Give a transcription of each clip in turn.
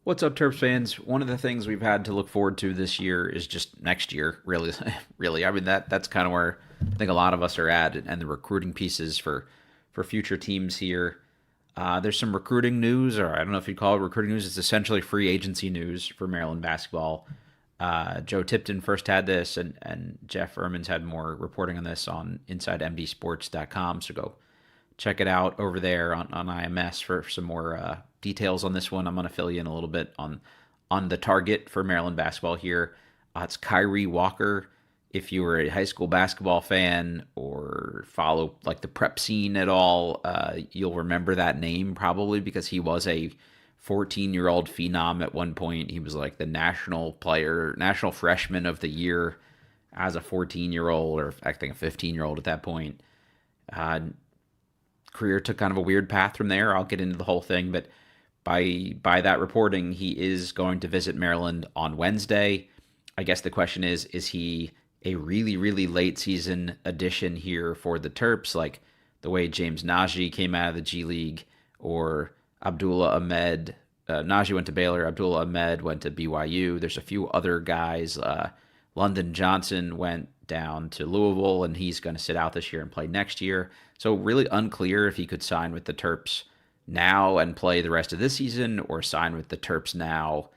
What's up, Terps fans? One of the things we've had to look forward to this year is just next year, really. Really, I mean that's kind of where I think a lot of us are at, and the recruiting pieces for future teams here. There's some recruiting news, or I don't know if you'd call it recruiting news. It's essentially free agency news for Maryland basketball. Joe Tipton first had this, and Jeff Erman's had more reporting on this on InsideMDSports.com. So go check it out over there on IMS for some more details on this one. I'm going to fill you in a little bit on the target for Maryland basketball here. It's Kyree Walker. If you were a high school basketball fan or follow like the prep scene at all, you'll remember that name probably because he was a 14-year-old phenom at one point. He was like the national player, national freshman of the year as a 14-year-old, or I think a 15-year-old at that point. Uh, Career took kind of a weird path from there. I'll get into the whole thing, but by that reporting, he is going to visit Maryland on Wednesday. I guess the question is he a really late season addition here for the Terps, like the way James Najee came out of the G League, or Abdullah Ahmed? Najee went to Baylor. Abdullah Ahmed went to BYU. There's a few other guys. London Johnson went down to Louisville, and he's going to sit out this year and play next year. So really unclear if he could sign with the Terps now and play the rest of this season, or sign with the Terps now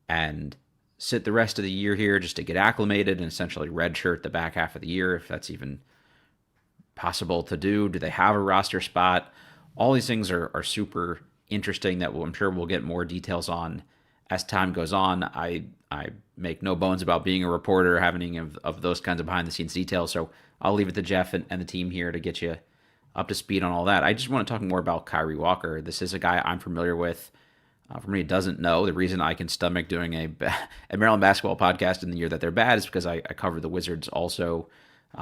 and sit the rest of the year here just to get acclimated and essentially redshirt the back half of the year, if that's even possible to do. Do they have a roster spot? All these things are super interesting that I'm sure we'll get more details on as time goes on. I make no bones about being a reporter, having any of those kinds of behind the scenes details. So I'll leave it to Jeff and the team here to get you up to speed on all that. I just want to talk more about Kyree Walker. This is a guy I'm familiar with. For me, who doesn't know, the reason I can stomach doing a Maryland basketball podcast in the year that they're bad is because I cover the Wizards also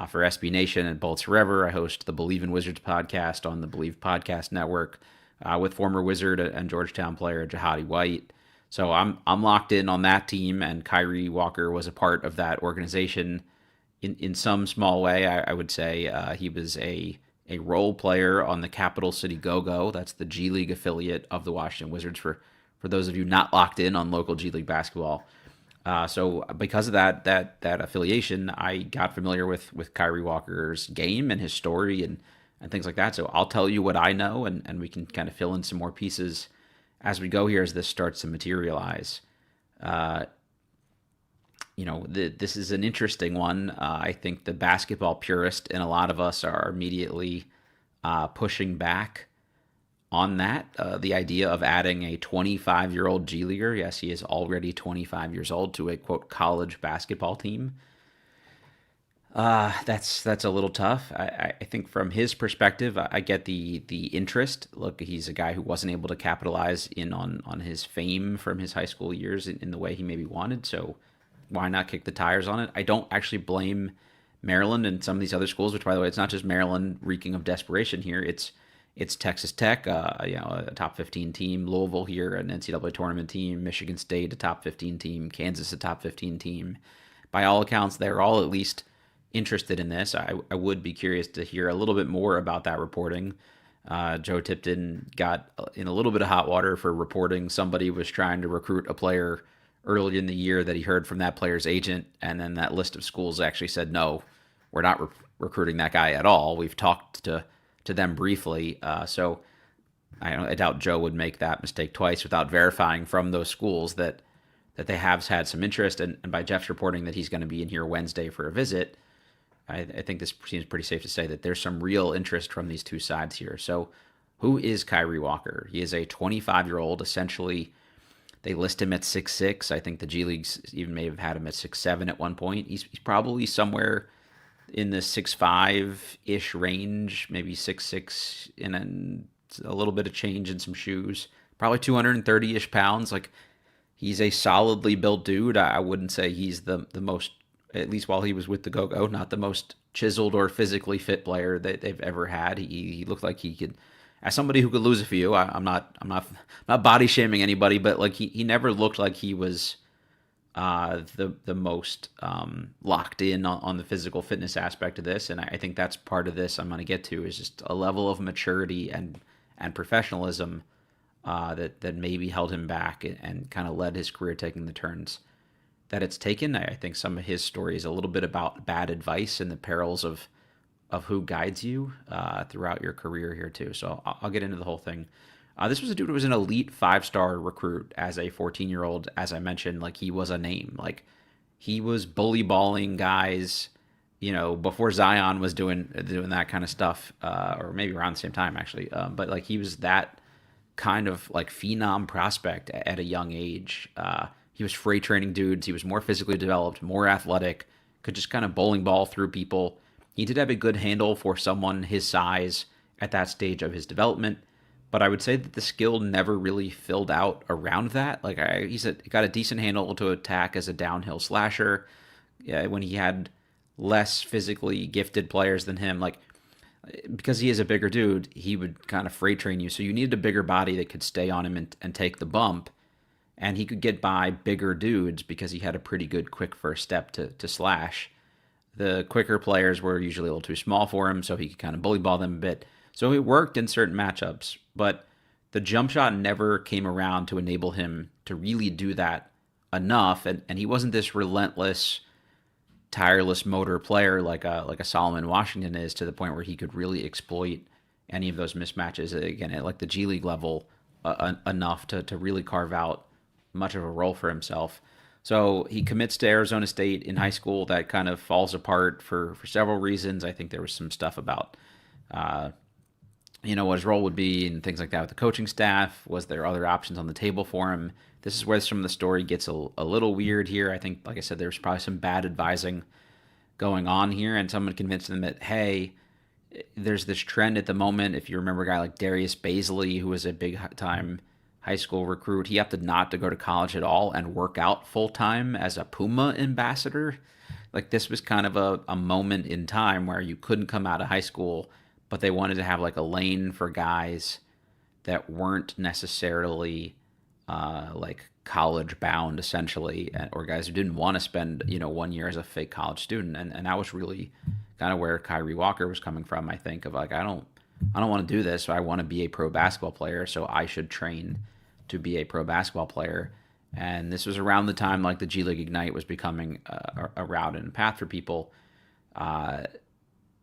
for SB Nation and Bullets Forever. I host the Believe in Wizards podcast on the Believe Podcast Network with former Wizard and Georgetown player Jahadi White. So I'm locked in on that team, and Kyree Walker was a part of that organization in some small way. I would say he was a role player on the Capital City Go-Go. That's the G League affiliate of the Washington Wizards for those of you not locked in on local G League basketball. So because of that affiliation, I got familiar with Kyree Walker's game and his story and things like that. So I'll tell you what I know, and we can kind of fill in some more pieces as we go here as this starts to materialize. This is an interesting one. I think the basketball purist and a lot of us are immediately pushing back on that. The idea of adding a 25-year-old G Leaguer, yes, he is already 25 years old, to a, quote, college basketball team. That's a little tough. I think from his perspective, I get the interest. Look, he's a guy who wasn't able to capitalize in on his fame from his high school years in the way he maybe wanted, so why not kick the tires on it? I don't actually blame Maryland and some of these other schools, which, by the way, it's not just Maryland reeking of desperation here. It's Texas Tech, a top 15 team, Louisville here, an NCAA tournament team, Michigan State, a top 15 team, Kansas, a top 15 team. By all accounts, they're all at least interested in this. I would be curious to hear a little bit more about that reporting. Joe Tipton got in a little bit of hot water for reporting somebody was trying to recruit a player early in the year that he heard from that player's agent, and then that list of schools actually said, no, we're not recruiting that guy at all. We've talked to them briefly. So I doubt Joe would make that mistake twice without verifying from those schools that they have had some interest. And by Jeff's reporting that he's going to be in here Wednesday for a visit, I think this seems pretty safe to say that there's some real interest from these two sides here. So who is Kyree Walker? He is a 25-year-old. Essentially, they list him at 6'6". I think the G Leagues even may have had him at 6'7" at one point. He's probably somewhere in the 6'5"-ish range, maybe 6'6", and a little bit of change in some shoes. Probably 230-ish pounds. Like, he's a solidly built dude. I wouldn't say he's the most, at least while he was with the Go-Go, not the most chiseled or physically fit player that they've ever had. He looked like he could, as somebody who could lose a few. I'm not body shaming anybody, but like he never looked like he was the most locked in on the physical fitness aspect of this, and I think that's part of this. I'm going to get to is just a level of maturity and professionalism that maybe held him back and kind of led his career taking the turns that it's taken. I think some of his story is a little bit about bad advice and the perils of who guides you throughout your career here too. So I'll get into the whole thing. This was a dude who was an elite 5-star recruit as a 14-year-old. As I mentioned, like he was a name. Like he was bully balling guys, before Zion was doing that kind of stuff, or maybe around the same time actually. But like he was that kind of like phenom prospect at a young age. He was freight training dudes. He was more physically developed, more athletic, could just kind of bowling ball through people. He did have a good handle for someone his size at that stage of his development, but I would say that the skill never really filled out around that. Like he's got a decent handle to attack as a downhill slasher. Yeah, when he had less physically gifted players than him, like because he is a bigger dude, he would kind of freight train you. So you needed a bigger body that could stay on him and take the bump. And he could get by bigger dudes because he had a pretty good quick first step to slash. The quicker players were usually a little too small for him, so he could kind of bully ball them a bit. So it worked in certain matchups, but the jump shot never came around to enable him to really do that enough. And he wasn't this relentless, tireless motor player like a Solomon Washington is, to the point where he could really exploit any of those mismatches, again, at like the G League level, enough to really carve out much of a role for himself. So he commits to Arizona State in high school. That kind of falls apart for several reasons. I think there was some stuff about, what his role would be and things like that with the coaching staff. Was there other options on the table for him? This is where some of the story gets a little weird here. I think, like I said, there's probably some bad advising going on here, and someone convinced them that, hey, there's this trend at the moment. If you remember a guy like Darius Baisley, who was a big-time high school recruit, he opted not to go to college at all and work out full-time as a Puma ambassador. Like this was kind of a moment in time where you couldn't come out of high school, but they wanted to have like a lane for guys that weren't necessarily like college bound, essentially, or guys who didn't want to spend 1 year as a fake college student. And that was really kind of where Kyree Walker was coming from, I think, of like, I don't want to do this. I want to be a pro basketball player, so I should train to be a pro basketball player. And this was around the time like the G League Ignite was becoming a route and a path for people.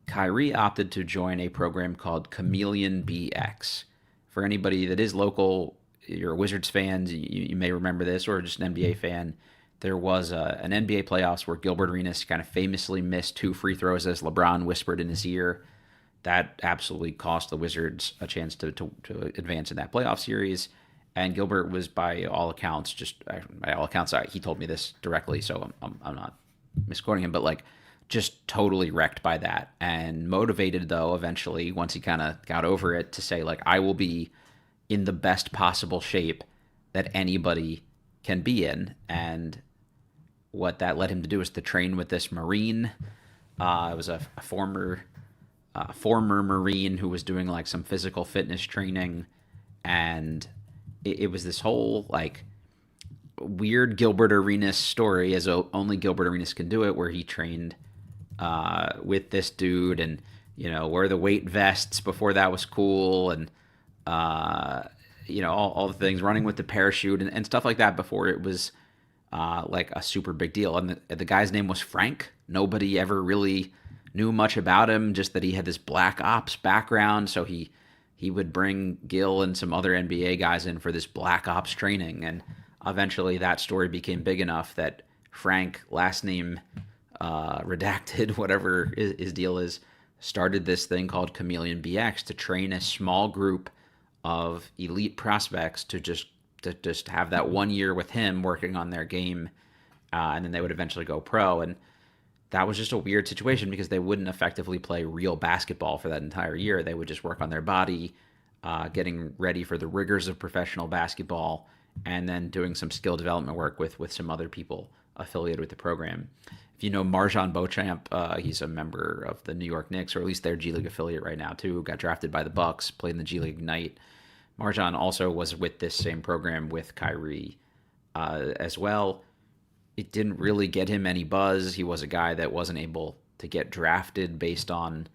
Kyree opted to join a program called Chameleon BX. For anybody that is local, you're a Wizards fan, you may remember this, or just an NBA fan. There was an NBA playoffs where Gilbert Arenas kind of famously missed 2 free throws as LeBron whispered in his ear. That absolutely cost the Wizards a chance to advance in that playoff series. And Gilbert was, by all accounts, he told me this directly, so I'm not misquoting him, but like just totally wrecked by that, and motivated though eventually, once he kind of got over it, to say like, I will be in the best possible shape that anybody can be in. And what that led him to do is to train with this Marine. It was a former Marine who was doing like some physical fitness training, and it was this whole like weird Gilbert Arenas story, as only Gilbert Arenas can do it, where he trained with this dude, and wear the weight vests before that was cool, and all the things, running with the parachute and stuff like that before it was like a super big deal. And the guy's name was Frank. Nobody ever really knew much about him, just that he had this black ops background. So he would bring Gil and some other NBA guys in for this black ops training. And eventually that story became big enough that Frank, last name redacted, whatever his deal is, started this thing called Chameleon BX to train a small group of elite prospects to just have that 1 year with him working on their game, and then they would eventually go pro. And that was just a weird situation because they wouldn't effectively play real basketball for that entire year. They would just work on their body, getting ready for the rigors of professional basketball, and then doing some skill development work with some other people affiliated with the program. If you know Marjan Beauchamp, he's a member of the New York Knicks, or at least their G League affiliate right now too, got drafted by the Bucks, played in the G League Ignite. Marjan also was with this same program with Kyree as well. It didn't really get him any buzz. He was a guy that wasn't able to get drafted based on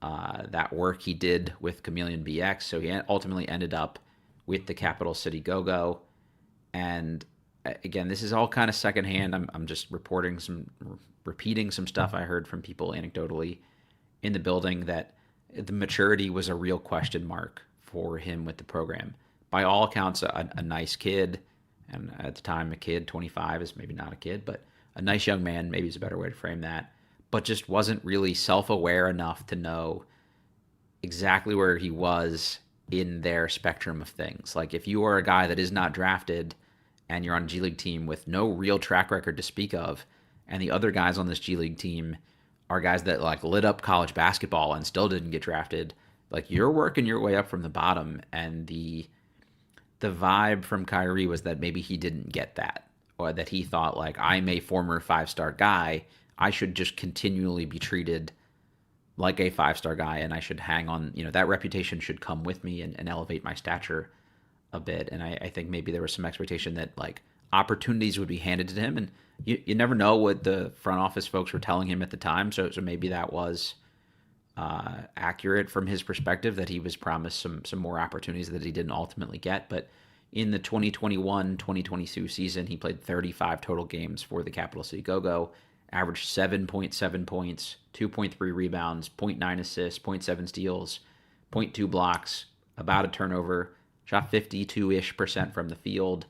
that work he did with Chameleon BX. So he ultimately ended up with the Capital City Go-Go. And again, this is all kind of secondhand. I'm just repeating some stuff I heard from people anecdotally in the building, that the maturity was a real question mark for him with the program. By all accounts, a nice kid, and at the time, a kid, 25 is maybe not a kid, but a nice young man, maybe is a better way to frame that, but just wasn't really self-aware enough to know exactly where he was in their spectrum of things. Like, if you are a guy that is not drafted and you're on a G League team with no real track record to speak of, and the other guys on this G League team are guys that like lit up college basketball and still didn't get drafted, like, you're working your way up from the bottom. And the vibe from Kyree was that maybe he didn't get that, or that he thought, like, I'm a former 5-star guy, I should just continually be treated like a 5-star guy, and I should hang on, that reputation should come with me and elevate my stature a bit. And I think maybe there was some expectation that, like, opportunities would be handed to him, and you never know what the front office folks were telling him at the time. So maybe that was accurate from his perspective, that he was promised some more opportunities that he didn't ultimately get. But in the 2021-2022 season, he played 35 total games for the Capital City Go-Go, averaged 7.7 points, 2.3 rebounds, 0.9 assists, 0.7 steals, 0.2 blocks, about a turnover, shot 52-ish% from the field,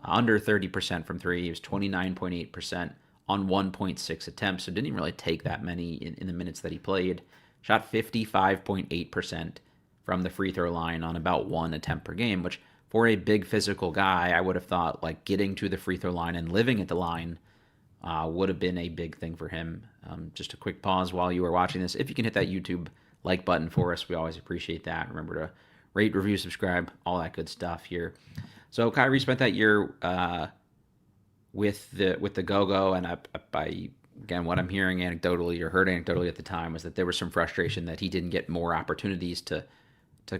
under 30% from three. He was 29.8% on 1.6 attempts, so didn't even really take that many in the minutes that he played. Shot 55.8% from the free throw line on about 1 attempt per game, which for a big physical guy, I would have thought, like, getting to the free throw line and living at the line would have been a big thing for him. Just a quick pause while you are watching this. If you can hit that YouTube like button for us, we always appreciate that. Remember to rate, review, subscribe, all that good stuff here. So Kyree spent that year with the Go-Go, and again, what I'm hearing anecdotally, or heard anecdotally at the time, was that there was some frustration that he didn't get more opportunities to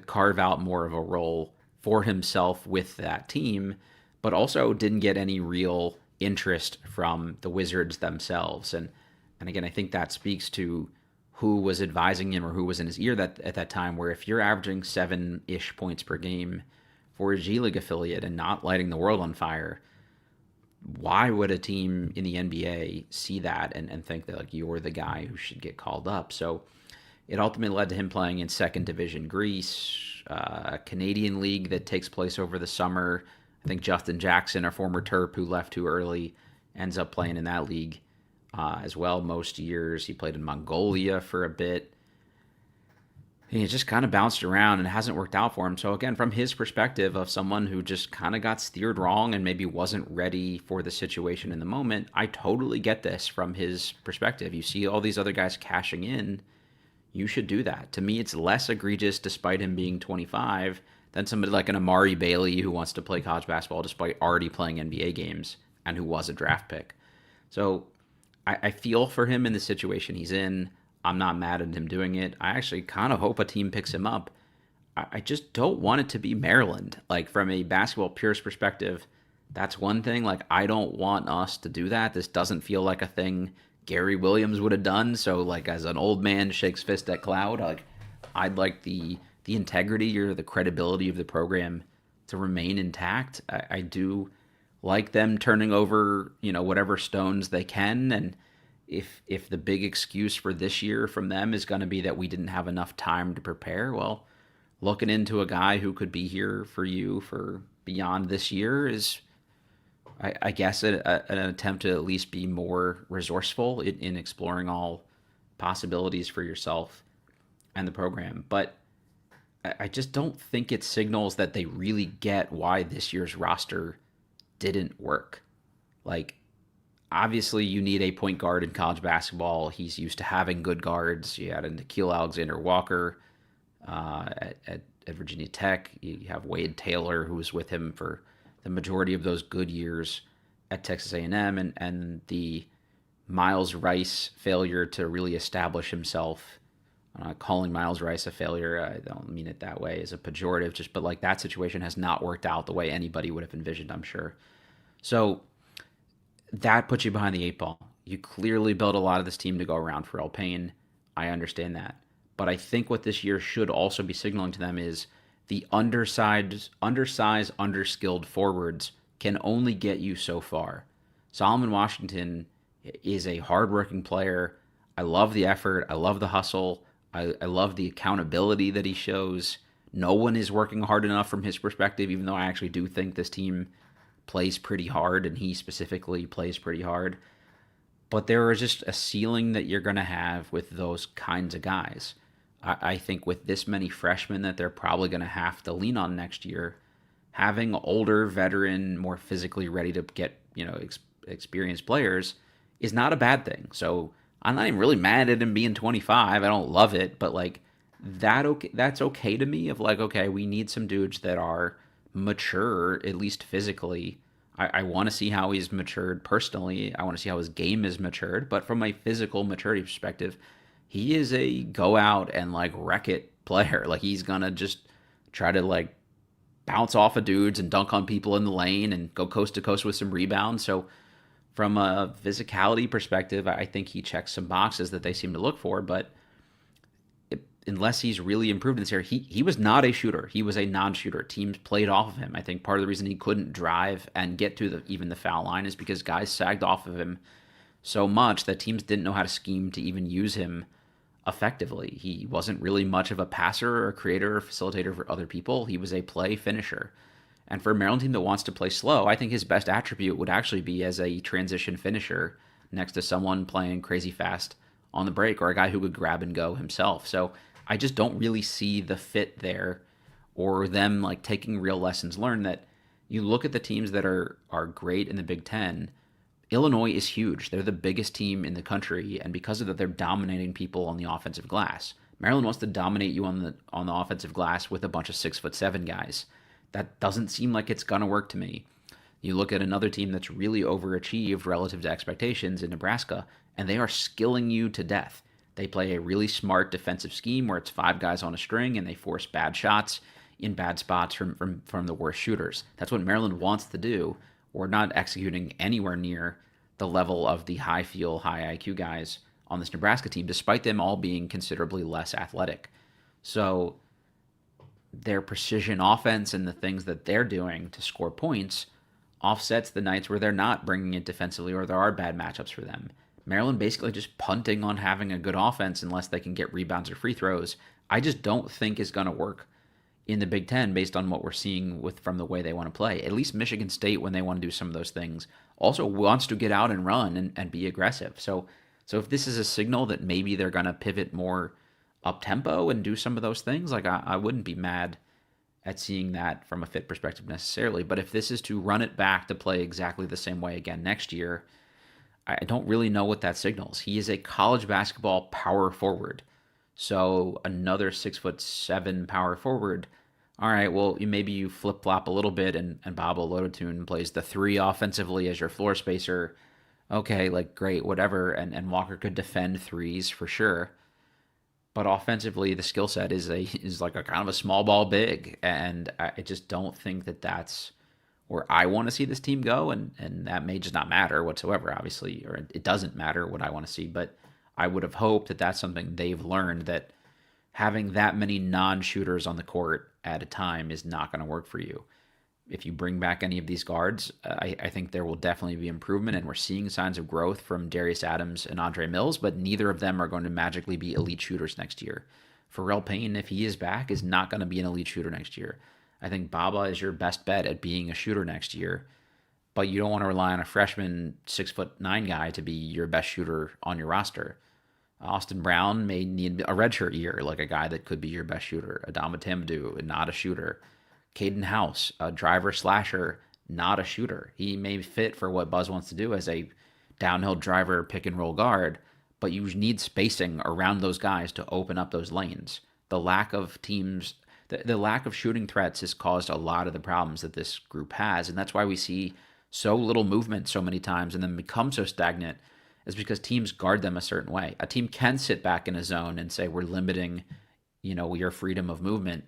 carve out more of a role for himself with that team, but also didn't get any real interest from the Wizards themselves. And again, I think that speaks to who was advising him or who was in his ear at that time, where if you're averaging 7-ish points per game for a G League affiliate and not lighting the world on fire, why would a team in the NBA see that and think that, like, you're the guy who should get called up? So it ultimately led to him playing in second division Greece, a Canadian league that takes place over the summer. I think Justin Jackson, a former Terp who left too early, ends up playing in that league as well most years. He played in Mongolia for a bit. He just kind of bounced around and it hasn't worked out for him. So again, from his perspective of someone who just kind of got steered wrong and maybe wasn't ready for the situation in the moment, I totally get this from his perspective. You see all these other guys cashing in, you should do that. To me, it's less egregious, despite him being 25, than somebody like an Amari Bailey who wants to play college basketball despite already playing NBA games and who was a draft pick. So I feel for him in the situation he's in. I'm not mad at him doing it. I actually kind of hope a team picks him up. I just don't want it to be Maryland. Like, from a basketball purist perspective, that's one thing. Like, I don't want us to do that. This doesn't feel like a thing Gary Williams would have done. So, like, as an old man shakes fist at cloud, like, I'd like the integrity or the credibility of the program to remain intact. I do like them turning over, whatever stones they can. And if the big excuse for this year from them is going to be that we didn't have enough time to prepare, well, looking into a guy who could be here for you for beyond this year is, I guess, an attempt to at least be more resourceful in exploring all possibilities for yourself and the program. But I just don't think it signals that they really get why this year's roster didn't work. Like, obviously, you need a point guard in college basketball. He's used to having good guards. You had a Nickeil Alexander-Walker at Virginia Tech. You have Wade Taylor, who was with him for the majority of those good years at Texas A&M, and the Miles Rice failure to really establish himself. I'm not calling Miles Rice a failure. I don't mean it that way as a pejorative, but like, that situation has not worked out the way anybody would have envisioned, I'm sure. So that puts you behind the 8 ball. You clearly built a lot of this team to go around for Payne. I understand that. But I think what this year should also be signaling to them is the undersized, underskilled forwards can only get you so far. Solomon Washington is a hardworking player. I love the effort. I love the hustle. I love the accountability that he shows. No one is working hard enough from his perspective, even though I actually do think this team plays pretty hard and he specifically plays pretty hard. But there is just a ceiling that you're going to have with those kinds of guys. I think with this many freshmen that they're probably going to have to lean on next year, having older, veteran, more physically ready to get, experienced players is not a bad thing. So I'm not even really mad at him being 25. I don't love it, but like that's okay to me. Of like, okay, we need some dudes that are mature, at least physically. I want to see how he's matured personally. I want to see how his game is matured. But from a physical maturity perspective, he is a go out and like wreck it player. Like he's gonna just try to like bounce off of dudes and dunk on people in the lane and go coast to coast with some rebounds. So from a physicality perspective, I think he checks some boxes that they seem to look for. But unless he's really improved in this area, he was not a shooter. He was a non-shooter. Teams played off of him. I think part of the reason he couldn't drive and get to even the foul line is because guys sagged off of him so much that teams didn't know how to scheme to even use him effectively. He wasn't really much of a passer or a creator or facilitator for other people. He was a play finisher. And for a Maryland team that wants to play slow, I think his best attribute would actually be as a transition finisher next to someone playing crazy fast on the break or a guy who could grab and go himself. So I just don't really see the fit there or them like taking real lessons learned. That you look at the teams that are great in the Big Ten. Illinois is huge. They're the biggest team in the country, and because of that, they're dominating people on the offensive glass. Maryland wants to dominate you on the offensive glass with a bunch of 6'7" guys. That doesn't seem like it's gonna work to me. You look at another team that's really overachieved relative to expectations in Nebraska, and they are skilling you to death. They play a really smart defensive scheme where it's 5 guys on a string and they force bad shots in bad spots from the worst shooters. That's what Maryland wants to do. We're not executing anywhere near the level of the high feel, high IQ guys on this Nebraska team, despite them all being considerably less athletic. So their precision offense and the things that they're doing to score points offsets the nights where they're not bringing it defensively or there are bad matchups for them. Maryland basically just punting on having a good offense unless they can get rebounds or free throws, I just don't think is going to work in the Big Ten based on what we're seeing from the way they want to play. At least Michigan State, when they want to do some of those things, also wants to get out and run and be aggressive. So if this is a signal that maybe they're going to pivot more up-tempo and do some of those things, like I wouldn't be mad at seeing that from a fit perspective necessarily. But if this is to run it back to play exactly the same way again next year, I don't really know what that signals. He is a college basketball power forward. So another 6'7" power forward. All right, well, maybe you flip-flop a little bit and Bob Olototun plays the 3 offensively as your floor spacer. Okay, like great, whatever. And Walker could defend threes for sure. But offensively, the skill set is like a kind of a small ball big. And I just don't think that that's where I want to see this team go, and that may just not matter whatsoever, obviously, or it doesn't matter what I want to see, but I would have hoped that that's something they've learned, that having that many non-shooters on the court at a time is not going to work for you. If you bring back any of these guards, I think there will definitely be improvement, and we're seeing signs of growth from Darius Adams and Andre Mills, but neither of them are going to magically be elite shooters next year. Pharrell Payne, if he is back, is not going to be an elite shooter next year. I think Baba is your best bet at being a shooter next year, but you don't want to rely on a freshman 6'9" guy to be your best shooter on your roster. Austin Brown may need a redshirt year, like a guy that could be your best shooter. Adama Tambadou, not a shooter. Caden House, a driver slasher, not a shooter. He may fit for what Buzz wants to do as a downhill driver pick and roll guard, but you need spacing around those guys to open up those lanes. The lack of shooting threats has caused a lot of the problems that this group has, and that's why we see so little movement so many times and then become so stagnant, is because teams guard them a certain way. A team can sit back in a zone and say, we're limiting, your freedom of movement,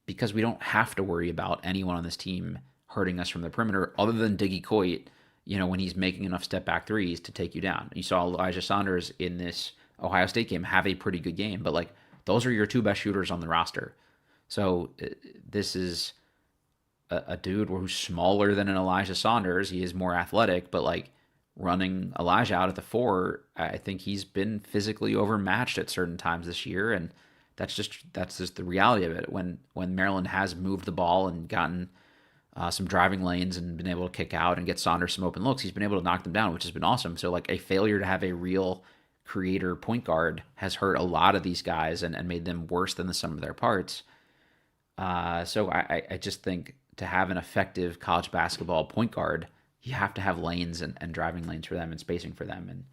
because we don't have to worry about anyone on this team hurting us from the perimeter other than Diggy Coit, when he's making enough step-back threes to take you down. You saw Elijah Saunders in this Ohio State game have a pretty good game, but those are your 2 best shooters on the roster. So this is a dude who's smaller than an Elijah Saunders. He is more athletic, but like running Elijah out at the four, I think he's been physically overmatched at certain times this year, and that's just the reality of it. When Maryland has moved the ball and gotten some driving lanes and been able to kick out and get Saunders some open looks, he's been able to knock them down, which has been awesome. So like a failure to have a real creator point guard has hurt a lot of these guys and made them worse than the sum of their parts. So I just think to have an effective college basketball point guard, you have to have lanes and driving lanes for them and spacing for them. And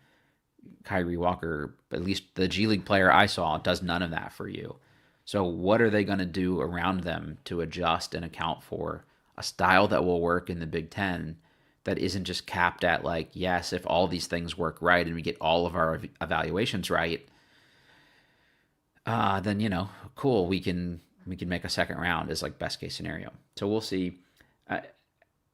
Kyree Walker, at least the G League player I saw, does none of that for you. So what are they going to do around them to adjust and account for a style that will work in the Big Ten that isn't just capped at like, yes, if all these things work right and we get all of our evaluations right, then cool, we can make a second round as like best case scenario. So we'll see. I,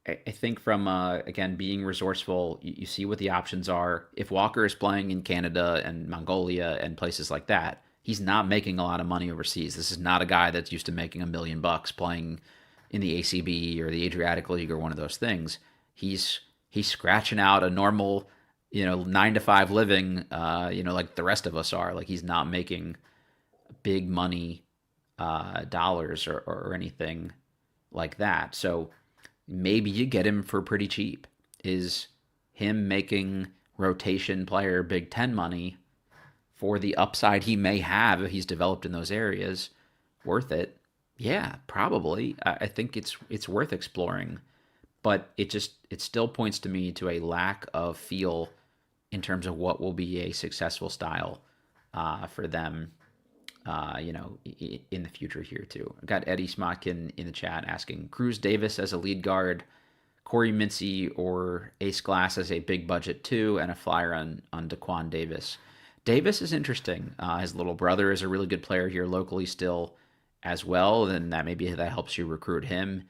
I think from again being resourceful, you see what the options are. If Walker is playing in Canada and Mongolia and places like that, he's not making a lot of money overseas. This is not a guy that's used to making $1 million playing in the ACB or the Adriatic League or one of those things. He's scratching out a normal, 9 to 5 living, like the rest of us are. Like he's not making big money dollars or anything like that. So maybe you get him for pretty cheap. Is him making rotation player Big Ten money for the upside he may have if he's developed in those areas worth it? Yeah, probably. I think it's worth exploring, but it still points to me to a lack of feel in terms of what will be a successful style for them in the future here too. I got Eddie Smotkin in the chat asking Cruz Davis as a lead guard, Corey Mincy or Ace Glass as a big budget too, and a flyer on Daquan Davis. Davis is interesting. His little brother is a really good player here locally still as well, and that helps you recruit him.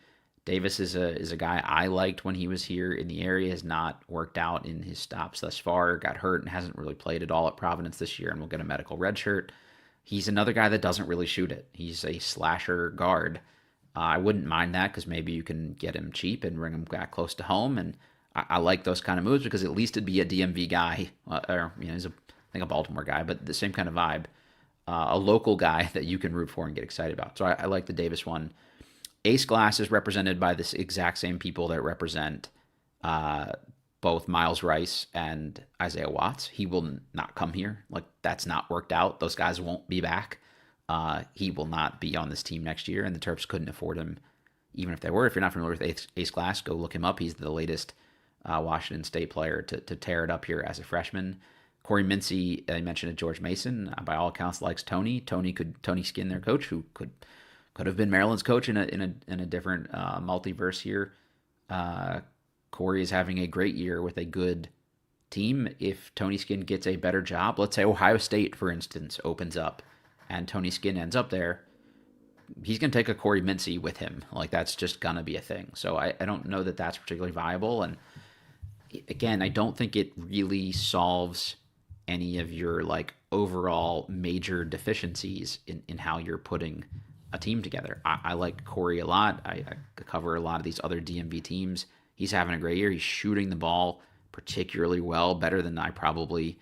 Davis is a guy I liked when he was here in the area. Has not worked out in his stops thus far. Got hurt and hasn't really played at all at Providence this year, and will get a medical red shirt. He's another guy that doesn't really shoot it. He's a slasher guard. I wouldn't mind that because maybe you can get him cheap and bring him back close to home. And I like those kind of moves because at least it'd be a DMV guy, or he's I think a Baltimore guy, but the same kind of vibe. A local guy that you can root for and get excited about. So I like the Davis one. Ace Glass is represented by this exact same people that represent both Miles Rice and Isaiah Watts. He will not come here. Like, that's not worked out. Those guys won't be back. He will not be on this team next year, and the Terps couldn't afford him, even if they were. If you're not familiar with Ace Glass, go look him up. He's the latest Washington State player to tear it up here as a freshman. Corey Mincy, I mentioned, George Mason, by all accounts likes Tony. Tony Skinn, their coach, who could have been Maryland's coach in a different multiverse here. Corey is having a great year with a good team. If Tony Skinn gets a better job, let's say Ohio State, for instance, opens up and Tony Skinn ends up there, he's going to take a Corey Mincy with him. Like, that's just going to be a thing. So I don't know that that's particularly viable. And again, I don't think it really solves any of your like overall major deficiencies in how you're putting a team together. I like Corey a lot. I cover a lot of these other DMV teams. He's having a great year. He's shooting the ball particularly well, better than I probably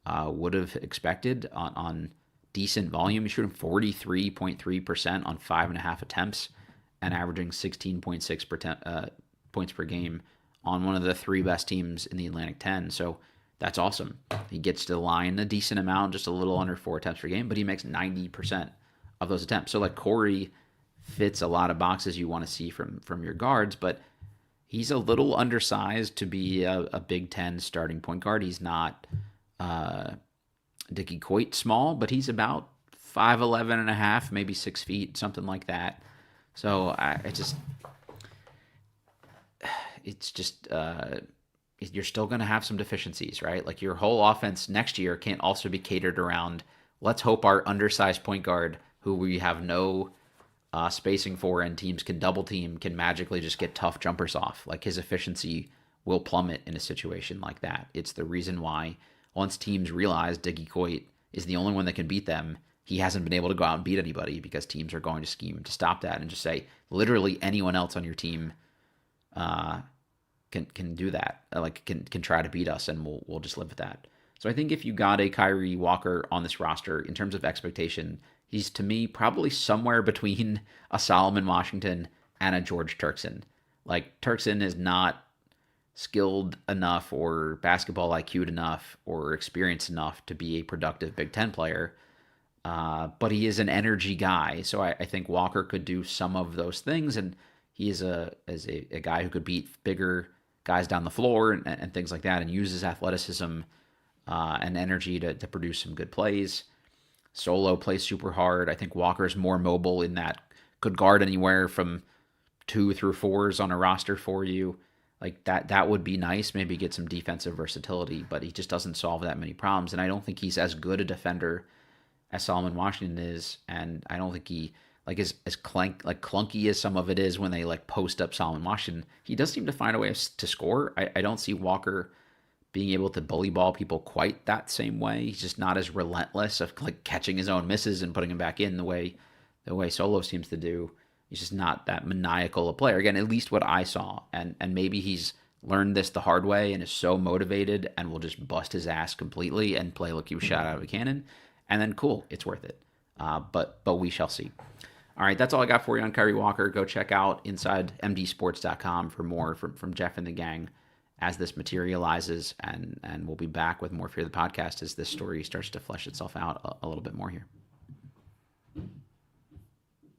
would have expected on decent volume. He's shooting 43.3% on 5.5 attempts and averaging 16.6 points per game on one of the 3 best teams in the Atlantic 10. So that's awesome. He gets to the line a decent amount, just a little under 4 attempts per game, but he makes 90% of those attempts. So like Corey fits a lot of boxes you want to see from your guards, but he's a little undersized to be a Big Ten starting point guard. He's not Dickie Coit small, but he's about 5'11 and a half, maybe 6 feet, something like that. So you're still going to have some deficiencies, right? Like your whole offense next year can't also be catered around, let's hope our undersized point guard, who we have no spacing for and teams can double team, can magically just get tough jumpers off. Like his efficiency will plummet in a situation like that. It's the reason why once teams realize Diggy Coit is the only one that can beat them, he hasn't been able to go out and beat anybody because teams are going to scheme to stop that and just say literally anyone else on your team uh, can do that. Like can try to beat us, and we'll just live with that. So I think if you got a Kyree Walker on this roster in terms of expectation, he's to me probably somewhere between a Solomon Washington and a George Turkson. Like Turkson is not skilled enough or basketball IQ'd enough or experienced enough to be a productive Big Ten player. But he is an energy guy, so I think Walker could do some of those things, and he is a guy who could beat bigger guys down the floor and things like that, and use his athleticism and energy to produce some good plays. Solo plays super hard. I think Walker's more mobile in that could guard anywhere from 2 through 4s on a roster for you. Like that would be nice. Maybe get some defensive versatility, but he just doesn't solve that many problems. And I don't think he's as good a defender as Solomon Washington is, and I don't think he like as clunky as some of it is when they like post up Solomon Washington. He does seem to find a way to score. I don't see Walker being able to bully ball people quite that same way. He's just not as relentless of like catching his own misses and putting him back in the way Solo seems to do. He's just not that maniacal a player. Again, at least what I saw, and maybe he's learned this the hard way and is so motivated and will just bust his ass completely and play like he was shot out of a cannon. And then cool, it's worth it. But we shall see. All right, that's all I got for you on Kyree Walker. Go check out InsideMDSports.com for more from Jeff and the gang as this materializes, and we'll be back with more Fear the Podcast as this story starts to flesh itself out a little bit more here.